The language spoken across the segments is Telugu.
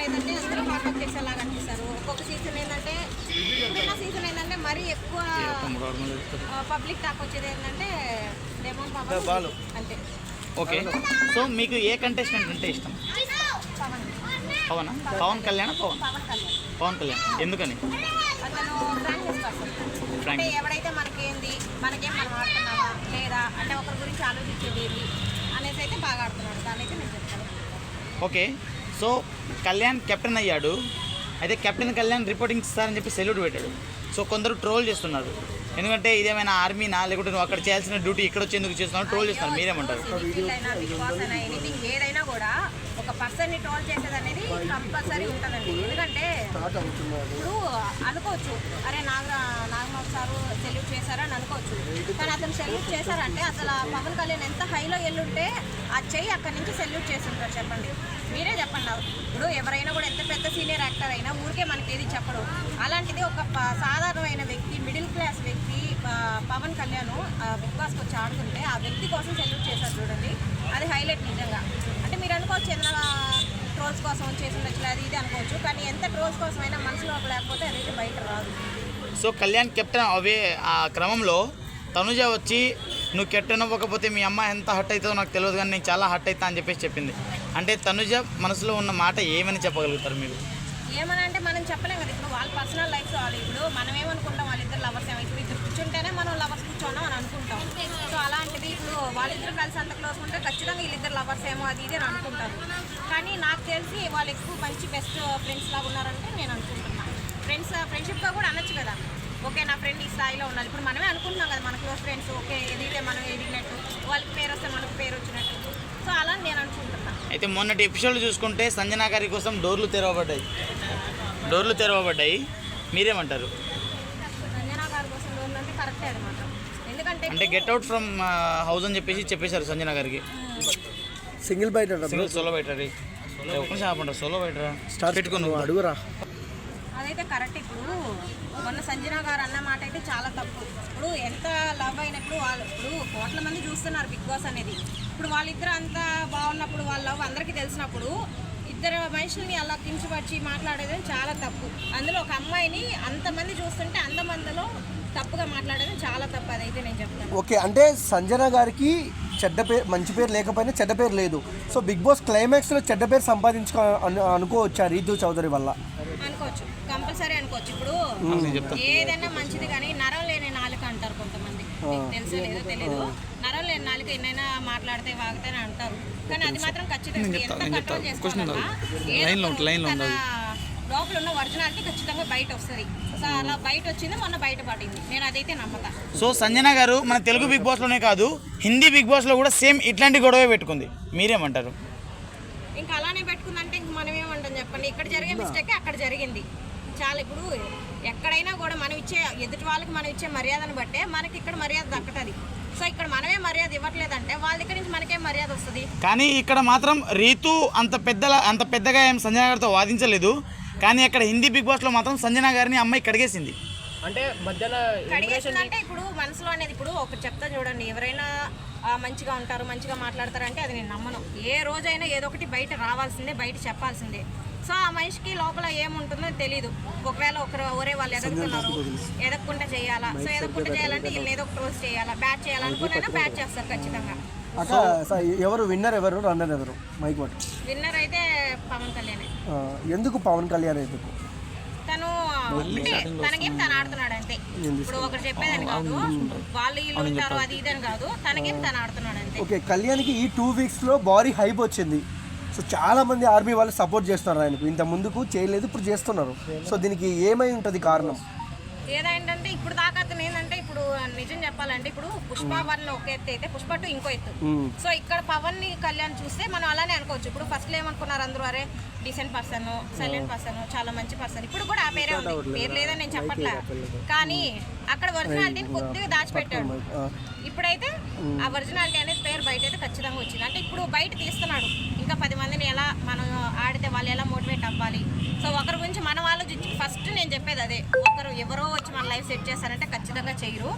లేదంటే అందరూ హార్డ్ వర్క్ చేసేలాగా అనిపిస్తారు. ఒక్కొక్క సీజన్ ఏంటంటే ఇప్పుడున్న సీజన్ ఏంటంటే మరీ ఎక్కువ పబ్లిక్ టాక్ వచ్చేది ఏంటంటే డెమోన్ పవన్ అంతే. ఓకే, సో మీకు ఏ కంటెస్టెంట్ అంటే ఇష్టం? పవన్ కళ్యాణ్. పవన్ కళ్యాణ్ ఎందుకని? అతను ఫ్రాంక్నెస్ పర్సన్. అంటే ఎవడైతే మనకేం మనం ఆడుతున్నావా లేదా అంటే ఒకరి గురించి ఆలోచించేది ఏంటి అనేసి అయితే బాగా ఆడుతున్నాడు. దాని అయితే నేను చెప్తాను. ఓకే, సో కళ్యాణ్ కెప్టెన్ అయ్యాడు. అయితే కెప్టెన్ కళ్యాణ్ రిపోర్టింగ్ ఇస్తారని చెప్పి సెల్యూట్ పెట్టాడు. సో కొందరు ట్రోల్ చేస్తున్నారు, ఎందుకంటే ఇదేమైనా ఆర్మీనా లేకుంటే నువ్వు అక్కడ చేయాల్సిన డ్యూటీ ఇక్కడ వచ్చి ఎందుకు చేస్తున్నావు ట్రోల్ చేస్తున్నారు. మీరేమంటారు? ఏదైనా కూడా ఒక పర్సన్ని ట్రోల్ చేసేది అనేది కంపల్సరీ ఉంటుందండి. ఎందుకంటే ఇప్పుడు అనుకోవచ్చు, అరే నాగమౌళి సారు సెల్యూట్ చేశారని అనుకోవచ్చు, కానీ అతను సెల్యూట్ చేశారంటే అసలు పవన్ కళ్యాణ్ ఎంత హైలో వెళ్ళుంటే ఆ చెయ్యి అక్కడి నుంచి సెల్యూట్ చేసి ఉంటారు. చెప్పండి, మీరే చెప్పండి. ఇప్పుడు ఎవరైనా కూడా ఎంత పెద్ద సీనియర్ యాక్టర్ అయినా ఊరికే మనకి ఏది చెప్పడు. అలాంటిది ఒక సాధారణమైన వ్యక్తి, మిడిల్ క్లాస్ వ్యక్తి పవన్ కళ్యాణ్ బిగ్ బాస్కి వచ్చి ఆడుతుంటే ఆ వ్యక్తి కోసం సెల్యూట్ చేశారు చూడండి, అది హైలైట్ నిజంగా. అంటే మీరు అనుకోవచ్చు ఏదైనా ట్రోల్స్ కోసం చేసి ఉండొచ్చు అది ఇది అనుకోవచ్చు, కానీ ఎంత ట్రోల్స్ కోసం అయినా మనసులో లేకపోతే అదైతే బయట రాదు. సో కళ్యాణ్ కెప్టెన్ అవే ఆ క్రమంలో తనుజ వచ్చి నువ్వు కెప్టెన్ అవ్వకపోతే మీ అమ్మ ఎంత హట్ అవుతుందో నాకు తెలియదు, కానీ నేను చాలా హట్ అవుతా అని చెప్పేసి చెప్పింది. అంటే తనుజ మనసులో ఉన్న మాట ఏమని చెప్పగలుగుతారు మీరు? ఏమని అంటే మనం చెప్పలేం కదా. ఇప్పుడు వాళ్ళ పర్సనల్ లైఫ్స్ వాళ్ళు, ఇప్పుడు మనం ఏమనుకుంటాం వాళ్ళిద్దరు లవర్స్ ఏమో, ఇప్పుడు ఇద్దరు కూర్చుంటేనే మనం లవర్స్ కూర్చోన్నాం అని అనుకుంటాం. సో అలాంటిది ఇప్పుడు వాళ్ళిద్దరు కలిసి అంత క్లోజ్ ఉంటే ఖచ్చితంగా వీళ్ళిద్దరు లవర్స్ ఏమో అది ఇది అని అనుకుంటారు. కానీ నాకు తెలిసి వాళ్ళు ఎక్కువ మంచి బెస్ట్ ఫ్రెండ్స్ లాగా ఉన్నారంటే నేను అనుకుంటున్నాను. ఫ్రెండ్షిప్గా కూడా అనొచ్చు కదా, ఓకే నా ఫ్రెండ్ ఈ స్థాయిలో ఉన్నారు. ఇప్పుడు మనమే అనుకుంటున్నాం కదా మన క్లోజ్ ఫ్రెండ్స్, ఓకే ఎదిగితే మనం ఎదిగినట్టు, వాళ్ళకి పేరు వస్తే మనకు పేరు వచ్చినట్టు. సో అలా నేను అనుకుంటున్నాను. అయితే మొన్నటి ఎపిసోడ్ చూసుకుంటే సంజనా గారి కోసం డోర్లు తెరవబడ్డాయి. మీరేమంటారు? సంజనా గారి కోసం డోర్లు అంటే కరెక్టే అది మాత్రం. ఎందుకంటే అంటే గెట్ అవుట్ ఫ్రమ్ హౌస్ అని చెప్పేశారు సంజనా గారికి. సింగిల్ బయట సోలో బయట సోలో బయట పెట్టుకుని అడుగురా. అదైతే కరెక్ట్. ఇప్పుడు మొన్న సంజనా గారు అన్న మాట అయితే చాలా తప్పు. ఇప్పుడు ఎంత లవ్ అయినప్పుడు ఇప్పుడు కోట్ల మంది చూస్తున్నారు బిగ్ బాస్ అనేది. ఇప్పుడు వాళ్ళిద్దరు అంతా బాగున్నప్పుడు వాళ్ళ లవ్ అందరికీ తెలిసినప్పుడు ఇద్దరు మనుషుల్ని అలా కించపరిచి మాట్లాడేది చాలా తప్పు. అందులో ఒక అమ్మాయిని అంతమంది చూస్తుంటే అంతమందిలో తప్పుగా మాట్లాడేది చాలా తప్పు. అదైతే నేను చెప్తాను. ఓకే, అంటే సంజన గారికి చెడ్డ పేరు, మంచి పేరు లేకపోయినా చెడ్డ పేరు లేదు. సో బిగ్ బాస్ క్లైమాక్స్లో చెడ్డ పేరు అనుకోవచ్చా రీతు చౌదరి వల్ల? అనుకోవచ్చు, కంపల్సరీ అనుకోవచ్చు. ఇప్పుడు ఏదైనా మంచిది, కానీ నరం లేని నాలుక అంటారు కొంతమంది, తెలుసో లేదో తెలీదు. నరం లేని నాలుక ఎన్నైనా మాట్లాడితే వాగితే అంటారు, కానీ అది మాత్రం ఖచ్చితంగా ఎంత కంట్రోల్ చేసుకోవాలన్నా లోపల ఉన్న ఒరిజినాలిటీ ఖచ్చితంగా బయట వస్తుంది. సో అలా బయట వచ్చింది, మొన్న బయట పడింది. నేను అదైతే నమ్మతా. సో సంజన గారు మన తెలుగు బిగ్ బాస్లోనే కాదు హిందీ బిగ్ బాస్లో కూడా సేమ్ ఇట్లాంటి గొడవ పెట్టుకుంది. మీరేమంటారు? ఇంకా అలానే పెట్టుకుందంటే ఇంక మనం ఏమంటాం చెప్పండి. ఇక్కడ జరిగే మిస్టేక్ అక్కడ జరిగింది చాలా. ఇప్పుడు ఎక్కడైనా కూడా మనం ఇచ్చే ఎదుటి వాళ్ళకి మనం ఇచ్చే మర్యాదను బట్టే మనకి ఇక్కడ మర్యాద దక్కతుంది. సో ఇక్కడ మనమే మర్యాద ఇవ్వట్లేదంటే వాళ్ళ దగ్గర నుంచి మనకేం మర్యాద వస్తుంది? కానీ ఇక్కడ మాత్రం రీతు అంత పెద్దగా ఏం సంజన గారితో వాదించలేదు. కానీ అక్కడ హిందీ బిగ్ బాస్లో మాత్రం సంజన గారిని అమ్మాయి కడిగేసింది. అంటే మధ్యలో కడిగేసిందంటే ఇప్పుడు మనసులో అనేది, ఇప్పుడు ఒకటి చెప్తా చూడండి, ఎవరైనా మంచిగా ఉంటారు మంచిగా మాట్లాడతారంటే అది నేను నమ్మను. ఏ రోజైనా ఏదో ఒకటి బయట రావాల్సిందే, బయట చెప్పాల్సిందే. సో ఆ మనిషికి లోపల ఏముంటుందో తెలియదు. ఒకవేళ ఒరే వాళ్ళు ఎదుగుతున్నారు, ఎదగకుండా చేయాలా. సో ఎదగకుండా చేయాలంటే వీళ్ళు ఏదో ఒక రోజు చేయాలా, బ్యాట్ చేయాలనుకున్నా బ్యాట్ చేస్తారు ఖచ్చితంగా. ఎవరు విన్నర్, ఎవరు రన్నర్, ఎవరు? మైక్ మాట. విన్నర్ అయితే పవన్ కళ్యాణ్. ఎందుకు పవన్ కళ్యాణ్? ఎందుకు? తను తనకేం తను ఆడుతున్నాడు అంతే. ఇప్పుడు ఒకటి చెప్పేదని కాదు, వాళ్ళు వీళ్ళు ఉంటారు అది ఇదని కాదు, తనకేం తను ఆడుతున్నాడు అంతే. ఓకే, కళ్యాణ్కి ఈ 2 వీక్స్లో భారీ హైప్ వచ్చింది. సో చాలా మంది ఆర్మీ వాళ్ళు సపోర్ట్ చేస్తున్నారు ఆయనకు. ఇంత ముందుకు చేయలేదు, ఇప్పుడు చేస్తున్నారు. సో దీనికి ఏమై ఉంటుంది కారణం? ఏదంటే ఇప్పుడు దాకా అతను ఏంటంటే, ఇప్పుడు నిజం చెప్పాలంటే ఇప్పుడు పుష్ప 1 ఒక ఎత్తు అయితే పుష్ప 2 ఇంకో ఎత్తు. సో ఇక్కడ పవన్ ని కళ్యాణ్ చూస్తే మనం అలానే అనుకోవచ్చు. ఇప్పుడు ఫస్ట్ లో ఏమనుకున్నారు అందరూ, అరే డీసెంట్ పర్సన్, సైలెంట్ పర్సన్, చాలా మంచి పర్సన్. ఇప్పుడు కూడా ఆ పేరే ఉంది, పేరు లేదని నేను చెప్పట్లే, కానీ అక్కడ ఒరిజినాలిటీని కొద్దిగా దాచిపెట్టాడు. ఇప్పుడైతే ఆ ఒరిజినాలిటీ అనేది పేరు బయట అయితే ఖచ్చితంగా వచ్చింది. అంటే ఇప్పుడు బయట తీస్తున్నాడు, ఇంకా 10 మందిని ఎలా మనం ఆడితే వాళ్ళు ఎలా మోటివేట్ అవ్వాలి. సో ఒకరి గురించి మనం ఆలోచించి ఫస్ట్ నేను చెప్పేది అదే, ఎవరో వచ్చి మన లైఫ్ సెట్ చేస్తారంటే ఖచ్చితంగా చేయరు.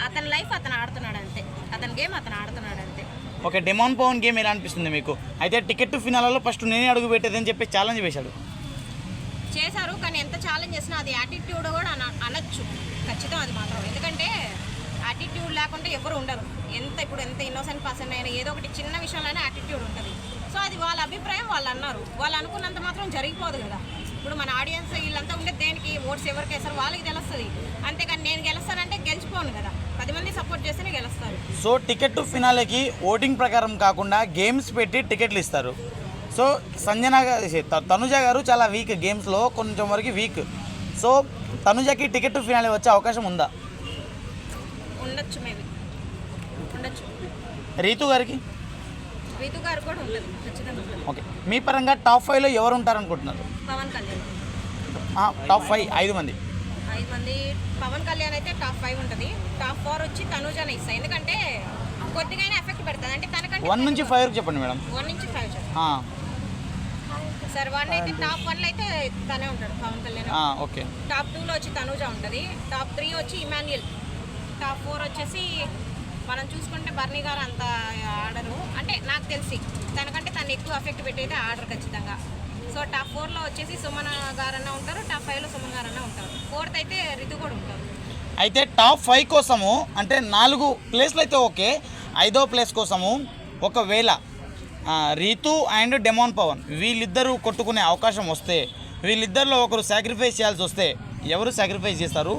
అతని లైఫ్ అతను ఆడుతున్నాడు అంతే, అతని గేమ్ అతను ఆడుతున్నాడు అంతే. ఓకే, డెమాన్ పవన్ గేమ్ ఎలా అనిపిస్తుంది మీకు? అయితే టికెట్ టు ఫినాలలో ఫస్ట్ నేనే అడుగు పెట్టేదని చెప్పి ఛాలెంజ్ వేశాడు. చేశారు, కానీ ఎంత ఛాలెంజ్ చేసినా అది యాటిట్యూడ్ కూడా అనొచ్చు ఖచ్చితం అది మాత్రం. ఎందుకంటే యాటిట్యూడ్ లేకుండా ఎవరు ఉండరు. ఎంత ఇన్నోసెంట్ పర్సన్ అయినా ఏదో ఒకటి చిన్న విషయంలోనే యాటిట్యూడ్ ఉంటుంది. సో అది వాళ్ళ అభిప్రాయం, వాళ్ళు అన్నారు, వాళ్ళు అనుకున్నంత మాత్రం జరిగిపోదు కదా. ఇప్పుడు మన ఆడియన్స్ వీళ్ళంతా ఉండే దేనికి ఓట్స్ ఎవరికి వేస్తారు వాళ్ళకి తెలుస్తుంది. అంతేకాని నేను గెలుస్తానంటే గెలిచిపోను కదా, 10 మంది సపోర్ట్ చేస్తేనే గెలుస్తారు. సో టికెట్ టు ఫినాలేకి ఓటింగ్ ప్రకారం కాకుండా గేమ్స్ పెట్టి టికెట్లు ఇస్తారు. సో తనుజ గారు చాలా వీక్ గేమ్స్లో, కొంచెం వరకు వీక్. సో తనుజకి టికెట్ టు ఫినాలే వచ్చే అవకాశం ఉందా? ఉండొచ్చు, మేబీ ఉండొచ్చు. రీతు గారికి? రీతు గారు కూడా ఉంటుంది, ఖచ్చితంగా ఉంటుంది. ఓకే, మీ పరంగా టాప్ 5లో ఎవరు ఉంటారనుకుంటున్నారు? పవన్ కళ్యాణ్. టాప్ 5 5 మంది. 5 మంది పవన్ కళ్యాణ్ అయితే టాప్ 5 ఉంటుంది. టాప్ 4 వచ్చి తనుజానే ఇస్తాయి. ఎందుకంటే కొద్దిగా ఎఫెక్ట్ పెడుతుంది. అంటే తనకంటే 1 నుంచి 5 వరకు చెప్పండి మేడం. 1 నుంచి 5 సార్. 1 అయితే టాప్ 1లో అయితే తనే ఉంటాడు పవన్ కళ్యాణ్. ఓకే. టాప్ 2లో వచ్చి తనుజ ఉంటుంది. టాప్ 3 వచ్చి ఇమాన్యుయల్. టాప్ 4 వచ్చేసి మనం చూసుకుంటే బర్నీ గారు అంత ఆడరు, అంటే నాకు తెలిసి తనకంటే తను ఎక్కువ ఎఫెక్ట్ పెట్టేది ఆర్డర్ ఖచ్చితంగా. సో టాప్ 4లో వచ్చేసి సుమన్ గారన్నా ఉంటారు, టాప్ 5లో సుమన్ గారన్నా ఉంటారు. 4th అయితే రితు కూడా ఉంటారు. అయితే టాప్ 5 కోసము అంటే 4 ప్లేస్లు అయితే ఓకే, 5వ ప్లేస్ కోసము ఒకవేళ రీతు అండ్ డెమాన్ పవన్ వీళ్ళిద్దరూ కొట్టుకునే అవకాశం వస్తే, వీళ్ళిద్దరిలో ఒకరు సాక్రిఫైస్ చేయాల్సి వస్తే ఎవరు సాక్రిఫైస్ చేస్తారు?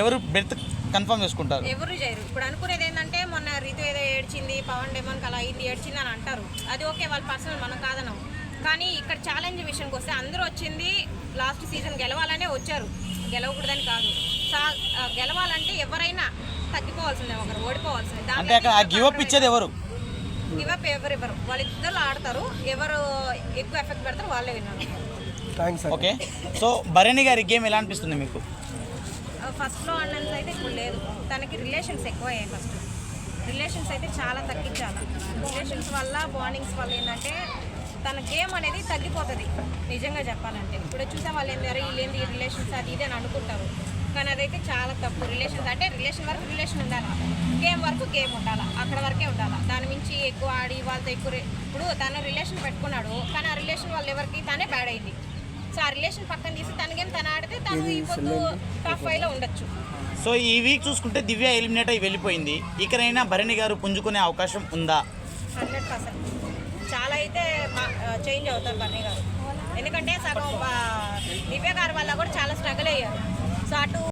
ఎవరు బెర్త్ కన్ఫర్మ్ చేసుకుంటారు? ఎవరు చేయరు. ఇప్పుడు అనుకునేది ఏంటంటే మొన్న రీతు ఏదో ఏడ్చింది, పవన్ డెమాన్కి అలా అయింది, ఏడ్చింది అని అంటారు. అది ఓకే, వాళ్ళ పర్సనల్, మనం కాదన్నాం. కానీ ఇక్కడ ఛాలెంజ్ విషయానికి వస్తే అందరూ వచ్చింది లాస్ట్ సీజన్ గెలవాలనే వచ్చారు, గెలవకూడదని కాదు. గెలవాలంటే ఎవరైనా తగ్గిపోవాల్సిందే, ఒకరు ఓడిపోవాల్సిందే. అంటే అక్కడ గివప్ ఇచ్చేది ఎవరు? గివప్ ఎవరు వాళ్ళిద్దరు ఆడతారు, ఎవరు ఎక్కువ ఎఫెక్ట్ పెడతారు వాళ్ళే విన్నారు. ఓకే, సో భరణి గారి గేమ్ ఎలా అనిపిస్తుంది మీకు? ఫస్ట్లో ఆడినంత అయితే ఇప్పుడు లేదు. తనకి రిలేషన్స్ ఎక్కువ అయ్యాయి. ఫస్ట్ రిలేషన్స్ అయితే చాలా తగ్గించాలి. రిలేషన్స్ వల్ల, బాండింగ్స్ వల్ల ఏంటంటే తన గేమ్ అనేది తగ్గిపోతుంది నిజంగా చెప్పాలంటే. ఇప్పుడు చూసే వాళ్ళు ఏంటారు, వీళ్ళేంది రిలేషన్స్ అది ఇది అని అనుకుంటారు, కానీ అదైతే చాలా తప్పు. రిలేషన్స్ అంటే రిలేషన్ వరకు రిలేషన్ ఉండాలి, గేమ్ వరకు గేమ్ ఉండాలి, అక్కడ వరకే ఉండాలి. దాని మించి ఎక్కువ ఆడి వాళ్ళతో ఎక్కువ ఇప్పుడు తన రిలేషన్ పెట్టుకున్నాడు, కానీ ఆ రిలేషన్ వాళ్ళు ఎవరికి తనే బ్యాడ్ అయింది. సో ఆ రిలేషన్ పక్కన తీసి తన గేమ్ తను ఆడితే తను ఈ పొద్దు టాప్ 5లో ఉండొచ్చు. సో ఈ వీక్ చూసుకుంటే దివ్య ఎలిమినేట్ అయి వెళ్ళిపోయింది. ఇకనైనా భరణి గారు పుంజుకునే అవకాశం ఉందా? 100% చాలా అయితే చేంజ్ అవుతారు భరణి గారు. ఎందుకంటే సగం దివ్య గారి వల్ల కూడా చాలా స్ట్రగుల్ అయ్యారు. సో అటు